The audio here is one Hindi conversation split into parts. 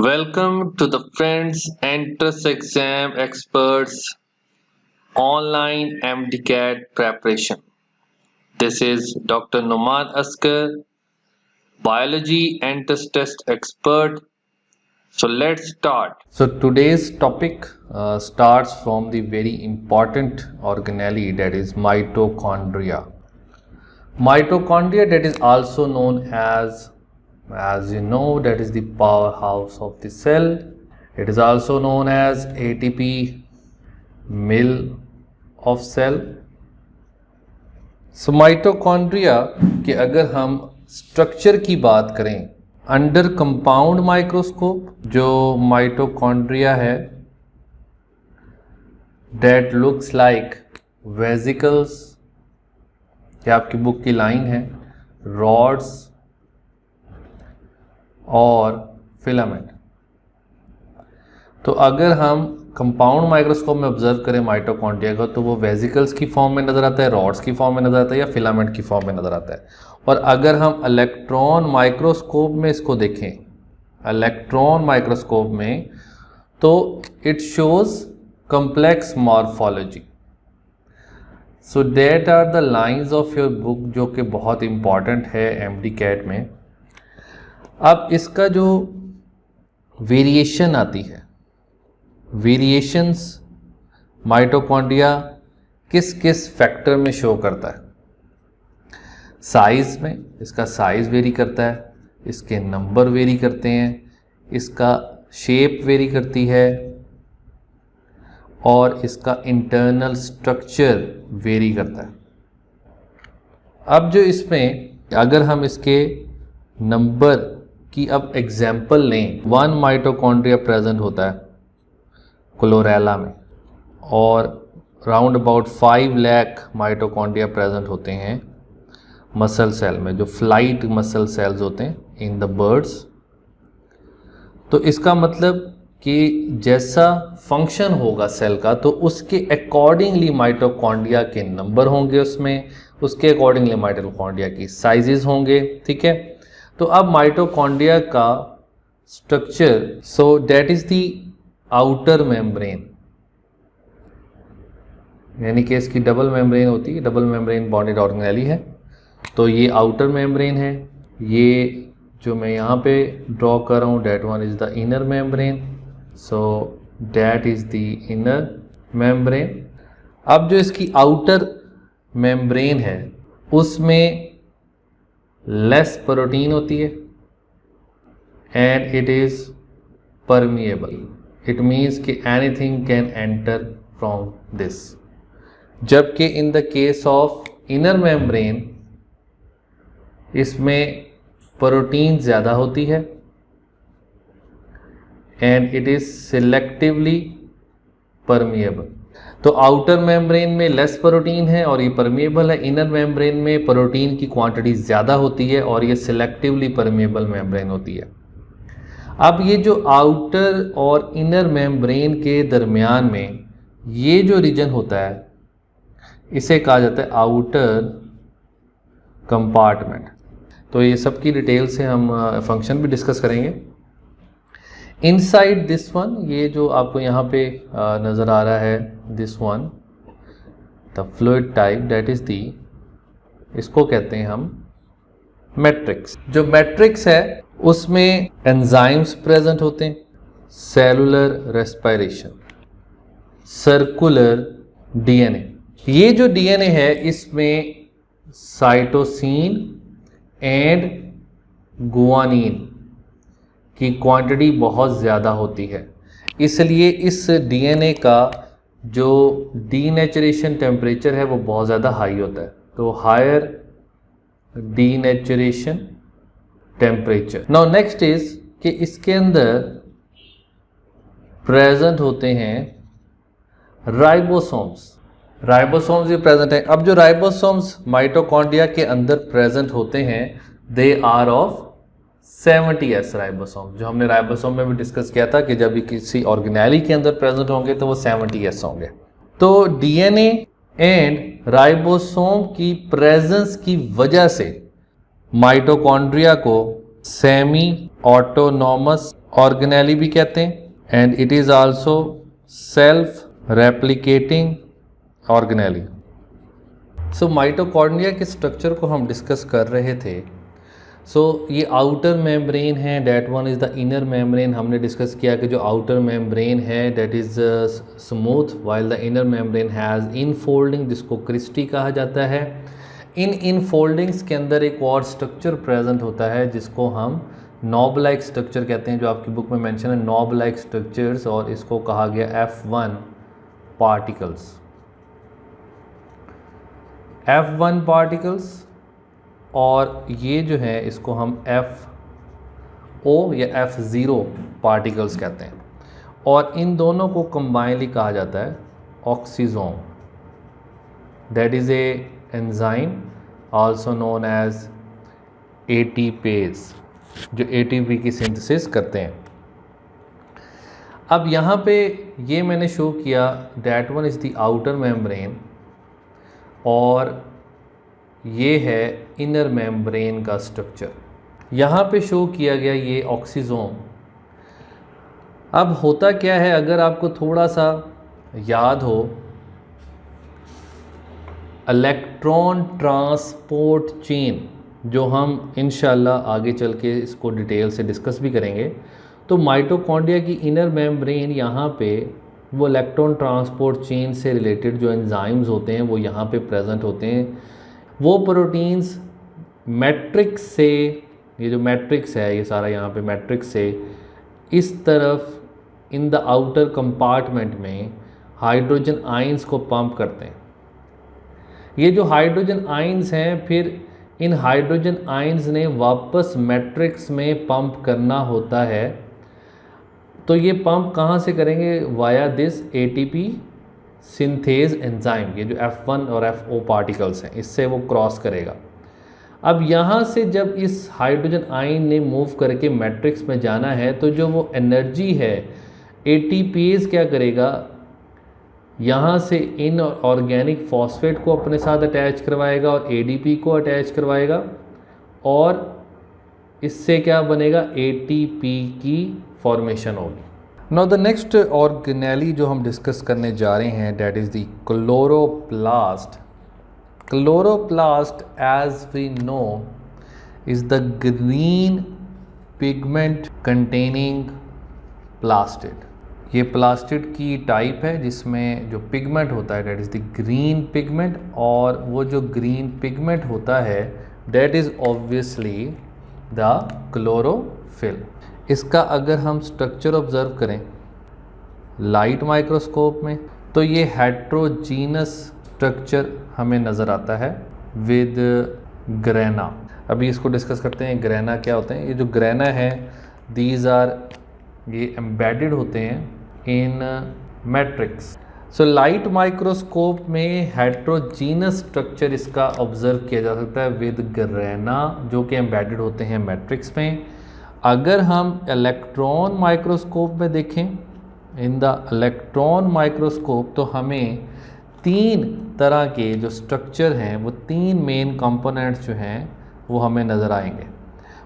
Welcome to the Friends Entrance Exam Experts online MDCAT preparation. This is Dr. Numan Askar, biology entrance test expert. So let's start. So today's topic starts from the very important organelle, that is mitochondria. Mitochondria, that is also known as you know, that is the powerhouse of the cell. It is also known as ATP mill of cell. So mitochondria के अगर हम स्ट्रक्चर की बात करें अंडर कंपाउंड माइक्रोस्कोप, जो माइटोकॉन्ड्रिया है डेट लुक्स लाइक वेसिकल्स, ये आपकी बुक की लाइन है, रॉड्स और फिलामेंट। तो अगर हम कंपाउंड माइक्रोस्कोप में ऑब्जर्व करें माइटोकॉन्ड्रिया को, तो वो वेसिकल्स की फॉर्म में नज़र आता है, रॉड्स की फॉर्म में नज़र आता है या फिलामेंट की फॉर्म में नज़र आता है। और अगर हम इलेक्ट्रॉन माइक्रोस्कोप में इसको देखें, इलेक्ट्रॉन माइक्रोस्कोप में, तो it shows complex morphology. So that are the lines of your book, जो कि बहुत इंपॉर्टेंट है MDCAT में। अब इसका जो वेरिएशन आती है, वेरिएशंस माइटोकॉन्ड्रिया किस किस फैक्टर में शो करता है। साइज़ में इसका साइज़ वेरी करता है, इसके नंबर वेरी करते हैं, इसका शेप वेरी करती है और इसका इंटरनल स्ट्रक्चर वेरी करता है। अब जो इसमें अगर हम इसके नंबर की अब एग्जाम्पल लें, 1 माइटोकॉन्ड्रिया प्रेजेंट होता है क्लोरेला में और round about 5 lakh mitochondria present होते हैं मसल सेल में, जो फ्लाइट मसल सेल्स होते हैं इन द बर्ड्स। तो इसका मतलब कि जैसा फंक्शन होगा सेल का, तो उसके अकॉर्डिंगली माइटोकॉन्ड्रिया के नंबर होंगे, उसमें उसके अकॉर्डिंगली माइटोकॉन्ड्रिया की साइजेस होंगे। ठीक है, तो अब माइटोकॉन्ड्रिया का structure, so that is the outer membrane, यानी कि इसकी डबल मेम्ब्रेन होती है, डबल मेम्ब्रेन बॉन्डेड ऑर्गेनेली है। तो ये आउटर मेम्ब्रेन है, ये जो मैं यहाँ पे ड्रॉ कर रहा हूँ, that one is the inner membrane, so that is the inner membrane. अब जो इसकी आउटर मेम्ब्रेन है उसमें लेस प्रोटीन होती है and it is permeable, it means कि anything can enter from this. जबकि in the case of inner membrane इसमें प्रोटीन ज़्यादा होती है and it is selectively permeable. तो आउटर मेम्ब्रेन में लेस प्रोटीन है और ये परमिएबल है, इनर मेम्ब्रेन में प्रोटीन की क्वांटिटी ज़्यादा होती है और ये सिलेक्टिवली परमिएबल मेम्ब्रेन होती है। अब ये जो आउटर और इनर मेम्ब्रेन के दरमियान में ये जो रीजन होता है, इसे कहा जाता है आउटर कंपार्टमेंट। तो ये सब की डिटेल से हम फंक्शन भी डिस्कस करेंगे। इनसाइड दिस वन, ये जो आपको यहाँ पे नज़र आ रहा है, this one the fluid type, that is the, इसको कहते हैं हम मैट्रिक्स। जो मैट्रिक्स है उसमें एंजाइम्स प्रेजेंट होते हैं, सेलुलर रेस्पिरेशन, सर्कुलर DNA। ये जो DNA है इसमें साइटोसिन एंड गुआनिन की क्वांटिटी बहुत ज़्यादा होती है, इसलिए इस DNA का जो डीनेचुरेशन टेम्परेचर है वो बहुत ज़्यादा हाई होता है। तो higher denaturation temperature. Now next is कि इसके अंदर प्रेजेंट होते हैं राइबोसोम्स, राइबोसोम्स भी प्रेजेंट हैं। अब जो राइबोसोम्स माइटोकॉन्ड्रिया के अंदर प्रेजेंट होते हैं, they are of 70S ribosome. जो हमने राइबोसोम में भी डिस्कस किया था कि जब भी किसी ऑर्गेनेली के अंदर प्रेजेंट होंगे तो वो 70S होंगे। तो DNA एंड राइबोसोम की प्रेजेंस की वजह से माइटोकॉन्ड्रिया को सेमी ऑटोनॉमस ऑर्गेनेली भी कहते हैं, and it is also self replicating organelle. So mitochondria के स्ट्रक्चर को हम डिस्कस कर रहे थे। ये आउटर मेम्ब्रेन है, that one is the inner membrane. हमने डिस्कस किया कि जो आउटर मेम्ब्रेन है that is smooth, while the inner membrane has infolding, जिसको क्रिस्टी कहा जाता है। इन फोल्डिंग्स के अंदर एक और स्ट्रक्चर प्रेजेंट होता है जिसको हम नॉब लाइक स्ट्रक्चर कहते हैं, जो आपकी बुक में मेंशन है नॉब लाइक स्ट्रक्चर्स, और इसको कहा गया F1 पार्टिकल्स। F1 पार्टिकल्स, और ये जो है इसको हम FO या F0 पार्टिकल्स कहते हैं, और इन दोनों को कंबाइनली कहा जाता है oxysome. That is a enzyme also known as ATPase, जो ATP की सिंथेसिस करते हैं। अब यहाँ पे ये मैंने शो किया that one is the outer membrane, और ये है इनर मेम्ब्रेन का स्ट्रक्चर। यहाँ पे शो किया गया ये ऑक्सीजोम। अब होता क्या है, अगर आपको थोड़ा सा याद हो, इलेक्ट्रॉन ट्रांसपोर्ट चेन, जो हम इंशाल्लाह आगे चल के इसको डिटेल से डिस्कस भी करेंगे, तो माइटोकॉन्ड्रिया की इनर मेम्ब्रेन यहाँ पे वो इलेक्ट्रॉन ट्रांसपोर्ट चेन से रिलेटेड जो एंजाइम्स होते हैं वो यहाँ पे प्रेजेंट होते हैं। वो प्रोटीन्स मैट्रिक्स से, ये जो मैट्रिक्स है ये सारा यहाँ पे मैट्रिक्स से इस तरफ इन द आउटर कंपार्टमेंट में हाइड्रोजन आयंस को पंप करते हैं। ये जो हाइड्रोजन आयंस हैं, फिर इन हाइड्रोजन आयंस ने वापस मैट्रिक्स में पंप करना होता है। तो ये पंप कहाँ से करेंगे? Via this ATP synthase enzyme. ये जो F1 और FO पार्टिकल्स हैं, इससे वो क्रॉस करेगा। अब यहाँ से जब इस हाइड्रोजन आयन ने मूव करके मैट्रिक्स में जाना है, तो जो वो एनर्जी है ATPase क्या करेगा, यहाँ से इन ऑर्गेनिक फॉस्फेट को अपने साथ अटैच करवाएगा और ADP को अटैच करवाएगा, और इससे क्या बनेगा? ATP की फॉर्मेशन होगी। नाउ द नेक्स्ट ऑर्गेनेली जो हम डिस्कस करने जा रहे हैं that is the chloroplast. Chloroplast as we know is the green pigment containing plastid. ये प्लास्टिड की टाइप है जिसमें जो पिगमेंट होता है that is the green pigment, और वो जो ग्रीन पिगमेंट होता है that is obviously the chlorophyll. इसका अगर हम स्ट्रक्चर ऑब्ज़र्व करें लाइट माइक्रोस्कोप में, तो ये हेट्रोजीनस स्ट्रक्चर हमें नज़र आता है विद ग्रेना। अभी इसको डिस्कस करते हैं, ग्रेना क्या होते हैं। ये जो ग्रेना है दीज आर, ये एम्बेडेड होते हैं इन मैट्रिक्स। सो लाइट माइक्रोस्कोप में हेट्रोजीनस स्ट्रक्चर इसका ऑब्ज़र्व किया जा सकता है विद ग्रेना, जो कि एम्बेडेड होते हैं मैट्रिक्स में। अगर हम इलेक्ट्रॉन माइक्रोस्कोप में देखें, इन द इलेक्ट्रॉन माइक्रोस्कोप, तो हमें 3 तरह के जो स्ट्रक्चर हैं, वो 3 मेन कंपोनेंट्स जो हैं वो हमें नज़र आएंगे।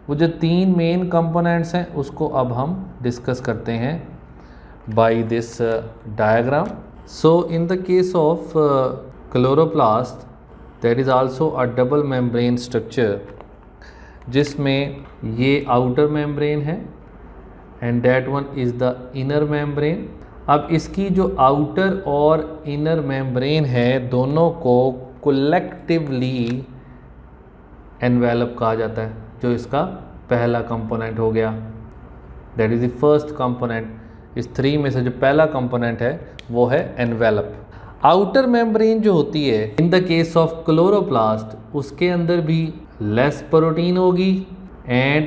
वो जो 3 मेन कंपोनेंट्स हैं उसको अब हम डिस्कस करते हैं by this diagram. So in the case of chloroplast there is also a double membrane structure, जिसमें ये आउटर मेम्ब्रेन है and that one is the inner membrane. अब इसकी जो आउटर और इनर मेम्ब्रेन है, दोनों को कलेक्टिवली एनवेलप कहा जाता है, जो इसका पहला कंपोनेंट हो गया। That is the first component. इस 3 में से जो पहला कंपोनेंट है वो है एनवेलप। आउटर मेम्ब्रेन जो होती है in the case of chloroplast, उसके अंदर भी लेस प्रोटीन होगी and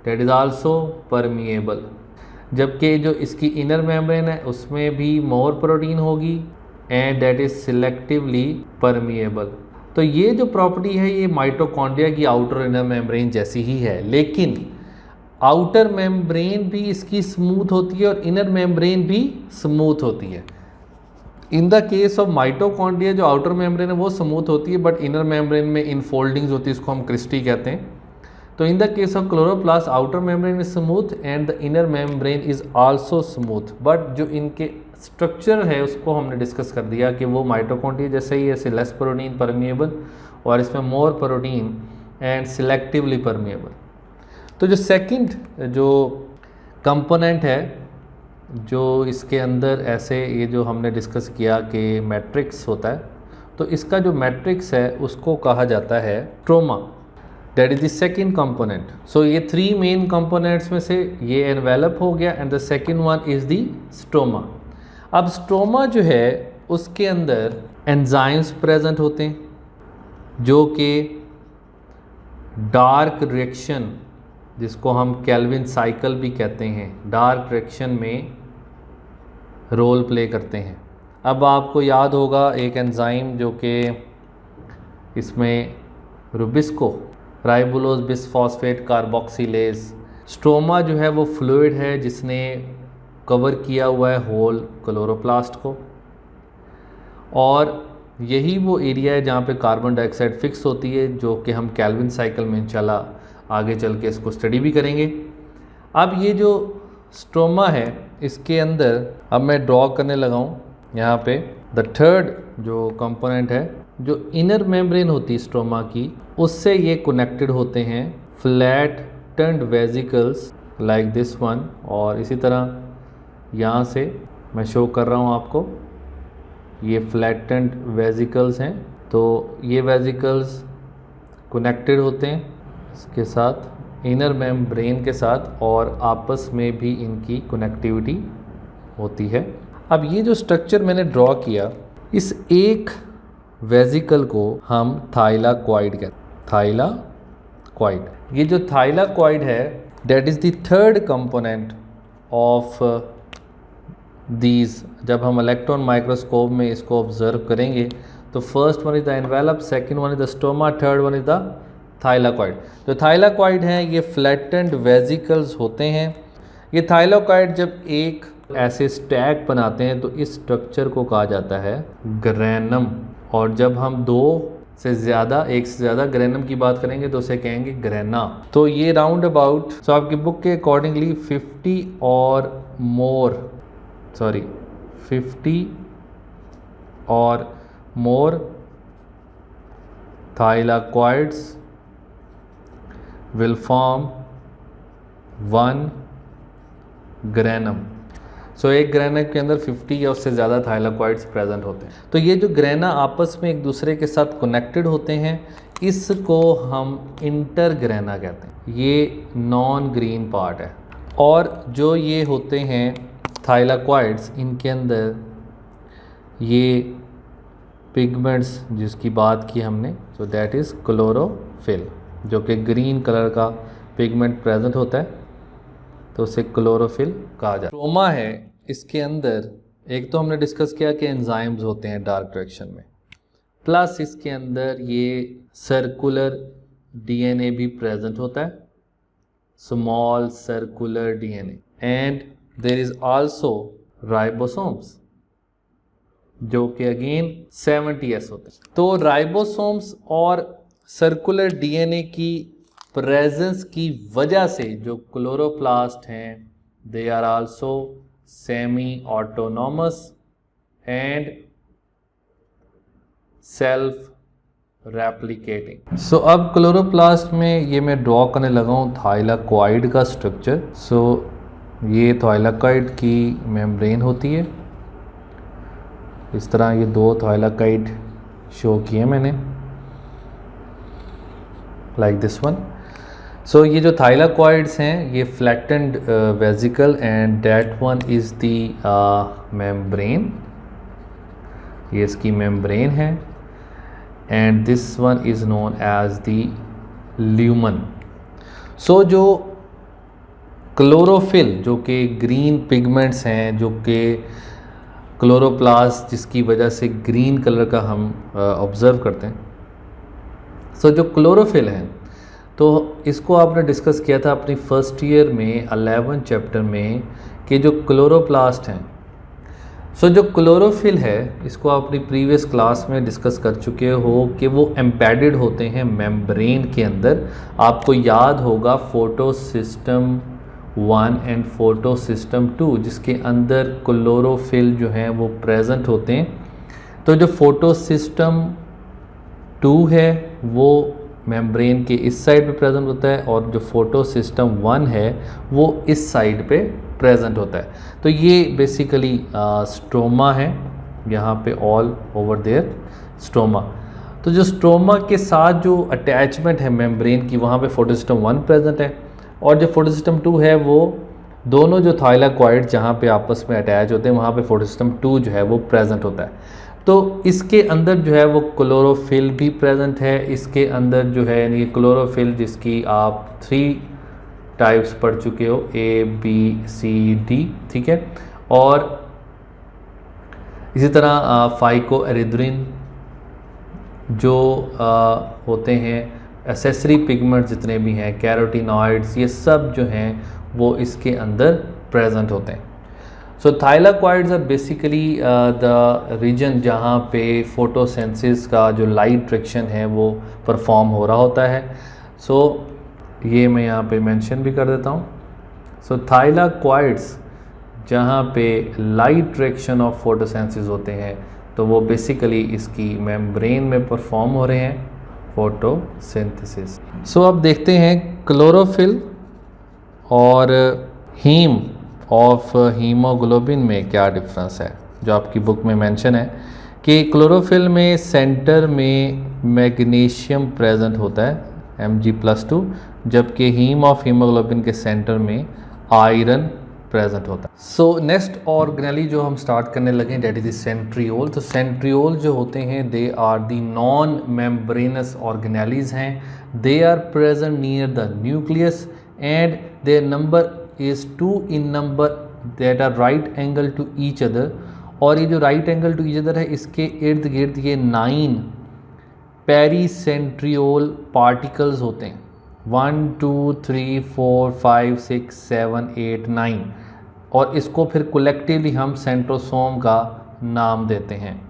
that is also permeable, जबकि जो इसकी इनर मेम्ब्रेन है उसमें भी मोर प्रोटीन होगी and that is selectively permeable. तो ये जो प्रॉपर्टी है ये माइटोकॉन्ड्रिया की आउटर और इनर मेम्ब्रेन जैसी ही है, लेकिन आउटर मेम्ब्रेन भी इसकी स्मूथ होती है और इनर मेम्ब्रेन भी स्मूथ होती है। In the case of mitochondria जो आउटर मेम्ब्रेन है वो स्मूथ होती है, बट इनर मेम्ब्रेन में इनफोल्डिंग्स होती है, इसको हम क्रिस्टी कहते हैं। तो इन the case of chloroplast outer membrane is smooth and the inner membrane is also smooth, but जो इनके स्ट्रक्चर है उसको हमने डिस्कस कर दिया कि वो माइटोकॉन्ड्रिया जैसे ही, ऐसे लेस प्रोटीन परमिएबल और इसमें more protein and selectively permeable. तो जो सेकंड जो कंपोनेंट है जो इसके अंदर ऐसे, ये जो हमने डिस्कस किया कि मैट्रिक्स होता है, तो इसका जो मैट्रिक्स है उसको कहा जाता है stroma, that is the second component. So ये 3 मेन कंपोनेंट्स में से ये एनवेलप हो गया and the second one is the stroma. अब स्ट्रोमा जो है उसके अंदर एंजाइम्स प्रेजेंट होते हैं जो कि डार्क रिएक्शन, जिसको हम केल्विन साइकिल भी कहते हैं, डार्क रिएक्शन में रोल प्ले करते हैं। अब आपको याद होगा एक एंजाइम जो कि इसमें रुबिस्को, राइबोलोज बिसफॉस्फेट कार्बोक्सिलेज। स्ट्रोमा जो है वो फ्लूइड है जिसने कवर किया हुआ है होल क्लोरोप्लास्ट को, और यही वो एरिया है जहाँ पे कार्बन डाइऑक्साइड फिक्स होती है, जो कि हम केल्विन साइकिल में इंशाल्लाह आगे चल के इसको स्टडी भी करेंगे। अब ये जो स्ट्रोमा है इसके अंदर अब मैं ड्रॉ करने लगा हूँ यहाँ पे द थर्ड जो कंपोनेंट है, जो इनर मेम्ब्रेन होती है स्ट्रोमा की, उससे ये कनेक्टेड होते हैं flattened vesicles like this one, और इसी तरह यहाँ से मैं शो कर रहा हूँ आपको, ये फ्लैटेंड वेसिकल्स हैं। तो ये वेसिकल्स कनेक्टेड होते हैं इसके साथ, इनर मेम्ब्रेन के साथ, और आपस में भी इनकी कनेक्टिविटी होती है। अब ये जो स्ट्रक्चर मैंने ड्रॉ किया, इस एक वेसिकल को हम थाइलाकॉइड कहते हैं, थाइलाकॉइड। ये जो थाइलाकॉइड है that is the third component of these. जब हम इलेक्ट्रॉन माइक्रोस्कोप में इसको ऑब्जर्व करेंगे तो first one is the envelope, second one is the stoma, third one is the thylakoid. जो थाइलाकॉइड हैं ये फ्लैटेंड वेसिकल्स होते हैं। ये थाइलाकॉइड जब एक ऐसे स्टैक बनाते हैं तो इस स्ट्रक्चर को कहा जाता है ग्रेनम, और जब हम एक से ज़्यादा ग्रेनम की बात करेंगे तो उसे कहेंगे ग्रेना। तो ये राउंड अबाउट, सो आपकी बुक के अकॉर्डिंगली 50 और मोर thylakoids will form one granum। सो एक ग्रेना के अंदर 50 या उससे ज़्यादा थाइलाकॉइड्स प्रेजेंट होते हैं। तो ये जो ग्रेना आपस में एक दूसरे के साथ कनेक्टेड होते हैं, इसको हम इंटरग्रेना कहते हैं। ये नॉन ग्रीन पार्ट है। और जो ये होते हैं थाइलाकॉइड्स, इनके अंदर ये पिगमेंट्स जिसकी बात की हमने, सो दैट इज़ क्लोरोफिल, जो कि ग्रीन कलर का पिगमेंट प्रेजेंट होता है, तो उसे क्लोरोफिल कहा जाता है। स्ट्रोमा है, इसके अंदर एक तो हमने डिस्कस किया कि एंजाइम्स होते हैं डार्क डायरेक्शन में, प्लस इसके अंदर ये सर्कुलर डीएनए भी प्रेजेंट होता है, small circular DNA, and there is also ribosomes जो कि अगेन 70S होते हैं। तो राइबोसोम्स और सर्कुलर डीएनए की प्रेजेंस की वजह से जो क्लोरोप्लास्ट हैं they are also semi autonomous and self replicating. So अब क्लोरोप्लास्ट में ये मैं ड्रॉ करने लगा हूँ थाइलाकॉइड का स्ट्रक्चर। सो ये थाइलाकॉइड की मेम्ब्रेन होती है, इस तरह ये 2 थाइलाकॉइड शो किए मैंने, लाइक दिस वन। सो ये जो थाइलाकॉइड्स हैं ये flattened vesicle and that one is the membrane, ये इसकी मेम्ब्रेन है, and this one is known as the lumen. So जो क्लोरोफिल जो कि ग्रीन पिगमेंट्स हैं, जो कि क्लोरोप्लास्ट जिसकी वजह से ग्रीन कलर का हम ऑब्ज़र्व करते हैं, सो जो क्लोरोफिल है तो इसको आपने डिस्कस किया था अपनी फर्स्ट ईयर में 11 चैप्टर में कि जो क्लोरोप्लास्ट हैं सो जो क्लोरोफिल है इसको आप अपनी प्रीवियस क्लास में डिस्कस कर चुके हो कि वो एम्बेडेड होते हैं मेम्ब्रेन के अंदर। आपको याद होगा photo system 1 and photo system 2 जिसके अंदर क्लोरोफिल जो है वो प्रेजेंट होते हैं। तो जो फोटो सिस्टम 2 है वो मेम्ब्रेन के इस साइड पे प्रेजेंट होता है और जो फोटो सिस्टम 1 है वो इस साइड पे प्रेजेंट होता है। तो ये बेसिकली स्ट्रोमा है, यहाँ पे ऑल ओवर देयर स्ट्रोमा। तो जो स्ट्रोमा के साथ जो अटैचमेंट है मेम्ब्रेन की वहाँ पे फोटो सिस्टम 1 प्रेजेंट है और जो फोटो सिस्टम 2 है वो दोनों जो थाइलाकॉइड जहाँ पे आपस में अटैच होते हैं वहाँ पे फोटो सिस्टम 2 जो है वो प्रेजेंट होता है। तो इसके अंदर जो है वो क्लोरोफिल भी प्रेजेंट है। इसके अंदर जो है यानी क्लोरोफिल जिसकी आप 3 टाइप्स पढ़ चुके हो, ABCD, ठीक है। और इसी तरह फाइकोएरिथ्रिन जो होते हैं एसेसरी पिगमेंट जितने भी हैं, कैरोटिनॉइड्स, ये सब जो हैं वो इसके अंदर प्रेजेंट होते हैं। So thylakoids are basically the region जहाँ पे फोटोसेंसिस का जो लाइट डायरेक्शन है वो परफॉर्म हो रहा होता है। सो ये मैं यहाँ पे मेंशन भी कर देता हूँ। सो थाइलाकॉइड्स जहाँ पे लाइट डायरेक्शन ऑफ फोटोसेंसिस होते हैं तो वो बेसिकली इसकी मेम्ब्रेन में परफॉर्म हो रहे हैं फोटोसिंथेसिस। सो अब देखते हैं क्लोरोफिल और हीम ऑफ हीमोग्लोबिन में क्या डिफरेंस है। जो आपकी बुक में मेंशन है कि क्लोरोफिल में सेंटर में मैग्नीशियम प्रेजेंट होता है Mg+2, जबकि हीम ऑफ हीमोग्लोबिन के सेंटर में आयरन प्रेजेंट होता है। सो नेक्स्ट ऑर्गेनेली जो हम स्टार्ट करने लगे डेट इज सेंट्रियोल। तो सेंट्रियोल जो होते हैं they are the non membranous organelles हैं। They are present near the nucleus and their number is 2 in number that are right angle to each other। और ये जो right angle to each other है इसके इर्द गिर्द ये 9 पेरीसेंट्रियोल पार्टिकल्स होते हैं। 1 2 3 4 5 6 7 8 9 और इसको फिर कलेक्टिवली हम सेंट्रोसोम का नाम देते हैं।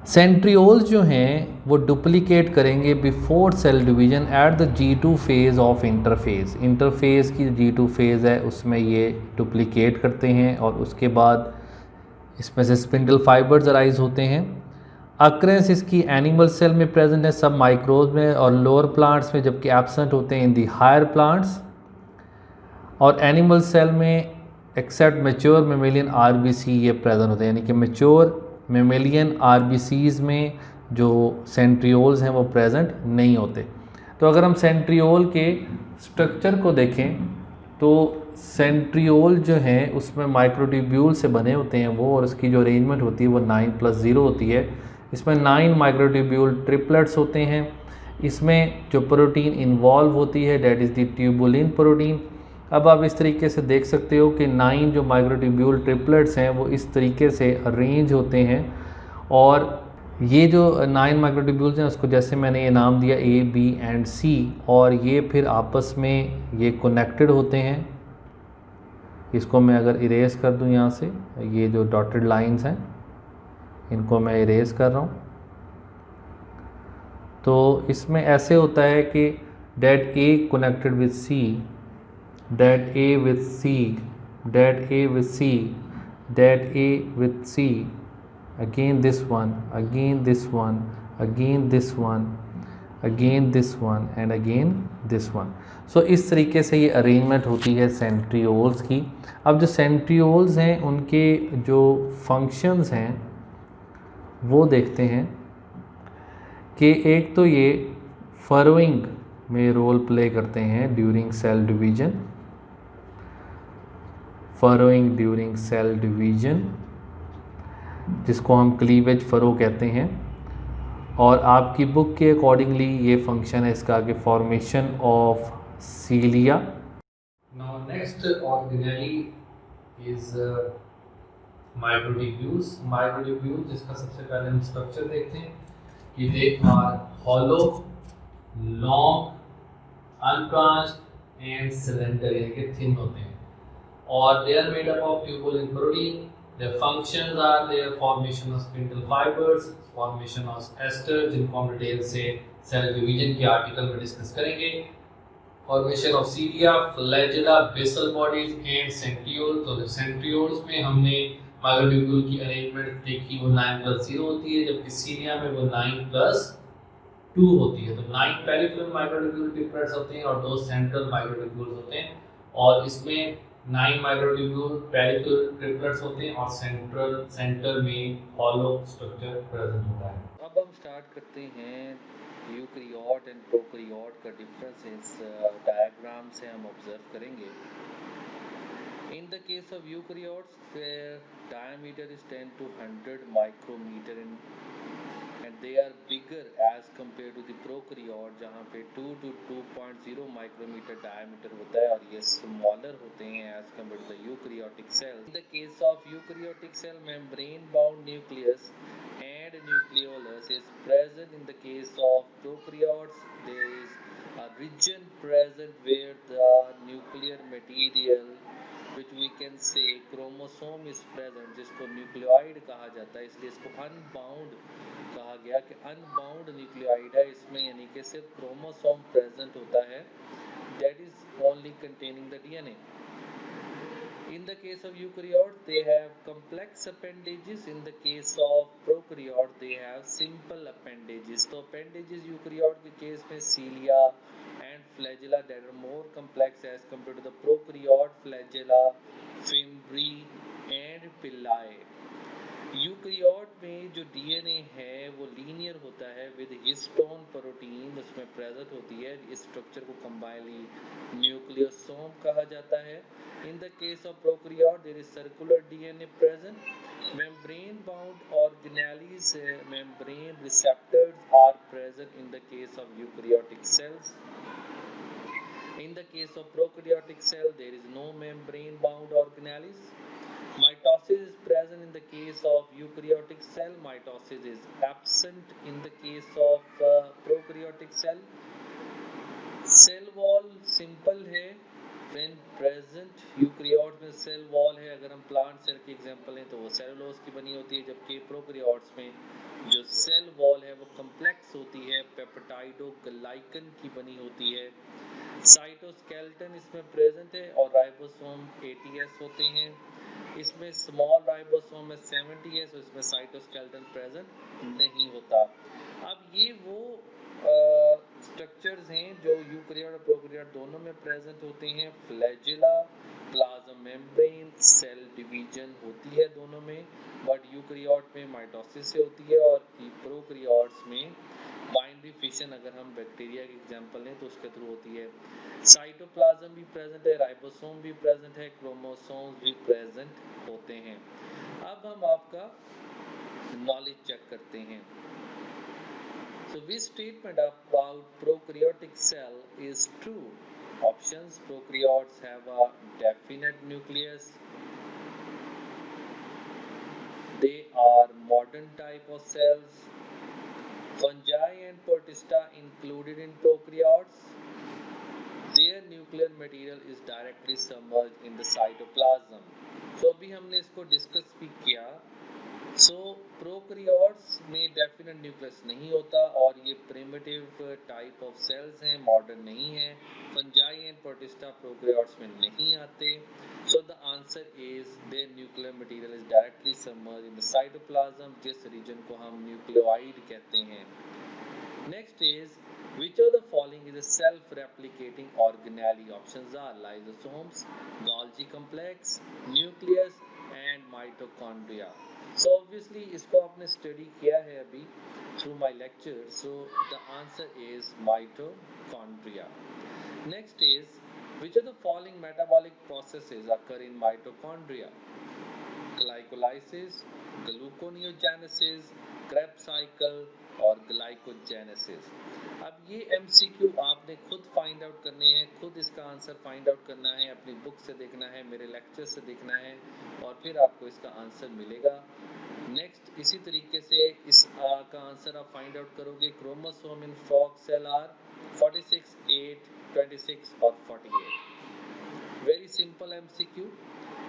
सेंट्रियोल्स जो हैं वो डुप्लीकेट करेंगे before cell division at the G2 phase of interphase. Interphase की G2 फेज़ है उसमें ये डुप्लीकेट करते हैं और उसके बाद इसमें से स्पिंडल फाइबर्स अराइज होते हैं। अक्रेंस इसकी एनिमल सेल में प्रेजेंट है, सब माइक्रोब में और लोअर प्लांट्स में, जबकि एब्सेंट होते हैं इन दी हायर प्लांट्स। और एनिमल सेल में एक्सेप्ट मैच्योर मेमेलियन RBC ये प्रेजेंट होते हैं, यानी कि मैच्योर मेमेलियन RBCs में जो सेंट्रियोल्स हैं वो प्रेजेंट नहीं होते। तो अगर हम सेंट्रियोल के स्ट्रक्चर को देखें तो सेंट्रियोल जो हैं उसमें माइक्रोट्यूब्यूल से बने होते हैं वो, और उसकी जो अरेंजमेंट होती है वो 9+0 होती है। इसमें 9 माइक्रोट्यूब्यूल ट्रिपलेट्स होते हैं। इसमें जो प्रोटीन इन्वॉल्व होती है that is the tubulin protein. अब आप इस तरीके से देख सकते हो कि 9 जो माइक्रोट्यूब्यूल ट्रिपलेट्स हैं वो इस तरीके से अरेंज होते हैं, और ये जो 9 माइक्रोट्यूब्यूल्स हैं उसको जैसे मैंने ये नाम दिया A, B and C, और ये फिर आपस में ये कनेक्टेड होते हैं। इसको मैं अगर इरेज कर दूं यहाँ से, ये जो डॉटेड लाइंस हैं इनको मैं इरेज कर रहा हूँ, तो इसमें ऐसे होता है कि that A connected with C, that A with C, that A with C, that A with C, again this one, again this one, again this one, again this one and again this one। सो इस तरीके से ये अरेंजमेंट होती है सेंट्रियोल्स की। अब जो सेंट्रियोल्स हैं उनके जो फंक्शंस हैं वो देखते हैं कि एक तो ये फरोइंग में रोल प्ले करते हैं during cell division, furrowing during cell division जिसको हम क्लीवेज फरो कहते हैं। और आपकी बुक के अकॉर्डिंगली ये फंक्शन है इसका कि formation of cilia. Now next organelle is microtubules. Microtubules जिसका सबसे पहले हम स्ट्रक्चर देखते हैं कि they are hollow, long, unbranched and cylinder, यानी कि थिन होते हैं, और they are made up of tubulin protein Their functions are their formation of spindle fibers, formation of esters, जिनको हम डिटेल से सेल डिवीजन के आर्टिकल में डिस्कस करेंगे, formation of cilia, flagella, basal bodies and centriole. तो सेंट्रियोल्स में हमने माइक्रोट्यूब्यूल की अरेंजमेंट देखी, वो 9+0 होती है, जबकि सीलिया में वो 9+2 होती है। तो 9 पेरिफेरल माइक्रोट्यूब्यूल टिपरेट्स होते हैं और 2 सेंट्रल माइक्रोट्यूब्यूल्स होते हैं, और इसमें 9 माइक्रोट्यूब्यूल पेरिफेरल टिपरेट्स होते हैं और सेंटर में हॉलो स्ट्रक्चर प्रेजेंट होता है। अब हम स्टार्ट करते हैं यूकैरियोट एंड प्रोकैरियोट का डिफरेंस इस डायग्राम से हम ऑब्जर्व करेंगे। In the case of eukaryotes, their diameter is 10 to 100 micrometer and they are bigger as compared to the prokaryote, जहाँ पे 2 to 2.0 micrometer diameter होता है, और ये smaller होते हैं as compared to the eukaryotic cell. In the case of eukaryotic cell, membrane bound nucleus and nucleolus is present. In the case of prokaryotes, there is a region present where the nuclear material which we can say chromosome is present, जिसको न्यूक्लियोइड कहा जाता है, इसलिए इसको अनबाउंड कहा गया कि अनबाउंड न्यूक्लियोइड है इसमें, यानी कि सिर्फ क्रोमोसोम प्रेजेंट होता है, that is only containing the DNA. In the case of eukaryote, they have complex appendages. In the case of prokaryote, they have simple appendages. तो appendages eukaryote के केस में cilia and flagella that are more complex as compared to the prokaryote, flagella, fimbriae and pillae. Eukaryote में जो डीएनए है वो लीनियर होता है विद हिस्टोन प्रोटीन उसमें प्रेजेंट होती है, इस स्ट्रक्चर को कंबाइनली न्यूक्लियोसोम कहा जाता है। In the case of prokaryote there is circular DNA present, membrane bound organelles, membrane receptors are present in the case of eukaryotic cells. In the case of prokaryotic cell, there is no membrane bound organelles. Mitosis is present in the case of eukaryotic cell. Mitosis is absent in the case of prokaryotic cell. Cell wall simple है when present यूकैरियोट में सेल वॉल है, अगर हम प्लांट सेल की एग्जांपल लें तो वो सेलुलोज की बनी होती है, जबकि प्रोकैरियोट्स में जो सेल वॉल है वो कम्प्लेक्स होती है, पेप्टाइडोग्लाइकन की बनी होती है। साइटोस्केलेटन इसमें प्रेजेंट है और राइबोसोम 80s होते हैं, इसमें स्मॉल राइबोसोम में 70s और इसमें साइटोस्केलेटन प्रेजेंट नहीं होता। अब ये वो स्ट्रक्चर्स हैं जो यूकैरियोट और प्रोकैरियोट दोनों में प्रेजेंट होते हैं। Flagella, plasma membrane, cell division होती है दोनों में, बट यूकैरियोट में माइटोसिस से होती है और प्रोकैरियोट्स में बाइनरी फिशन, अगर हम बैक्टीरिया की एग्जांपल लें तो उसके थ्रू होती है। साइटोप्लाज्म भी प्रेजेंट है, राइबोसोम भी प्रेजेंट है, क्रोमोसोम्स भी प्रेजेंट होते हैं। अब हम आपका नॉलेज चेक करते हैं। So which statement about prokaryotic cell is true? Options: prokaryotes have a definite nucleus, they are modern type of cells, fungi and protista included in prokaryotes, their nuclear material is directly submerged in the cytoplasm. So अभी हमने इसको डिस्कस भी किया। प्रोकैरियोट्स में डेफिनेट न्यूक्लियस नहीं होता और ये प्रिमिटिव टाइप ऑफ सेल्स हैं, मॉडर्न नहीं है। फंजाई एंड प्रोटिस्टा प्रोकैरियोट्स में नहीं आते। So the answer is there nuclear material is directly submerged in the cytoplasm, जिस रीजन को हम न्यूक्लियोइड कहते हैं। Next is which of the following is a self-replicating organelle? Options are lysosomes, Golgi complex, nucleus and mitochondria. So obviously इसको आपने स्टडी किया है अभी through my lecture, so the answer is mitochondria. Next is which of the following metabolic processes occur in mitochondria? Glycolysis, gluconeogenesis, Krebs cycle और ग्लाइकोजेनेसिस। अब ये एमसीक्यू आपने खुद फाइंड आउट करने हैं, खुद इसका आंसर फाइंड आउट करना है, अपनी बुक से देखना है, मेरे लेक्चर से देखना है और फिर आपको इसका आंसर मिलेगा। नेक्स्ट इसी तरीके से इस का आंसर आप फाइंड आउट करोगे। Chromosome in frog cell are 46, 8, 26 और 48। Very simple MCQ.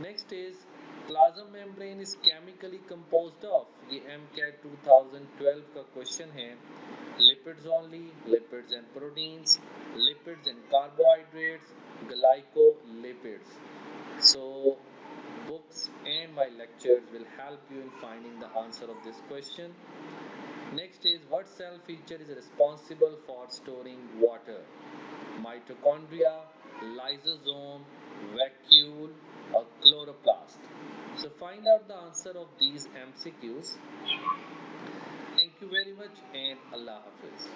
Next is plasma membrane is chemically composed of, ये MCAT 2012 का क्वेश्चन है। Lipids only, lipids and proteins, lipids and carbohydrates, glycolipids. So books and my lectures will help you in finding the answer of this question. Next is, what cell feature is responsible for storing water? Mitochondria, lysosome, vacuole, or chloroplast? So find out the answer of these MCQs. Thank you very much and Allah Hafiz.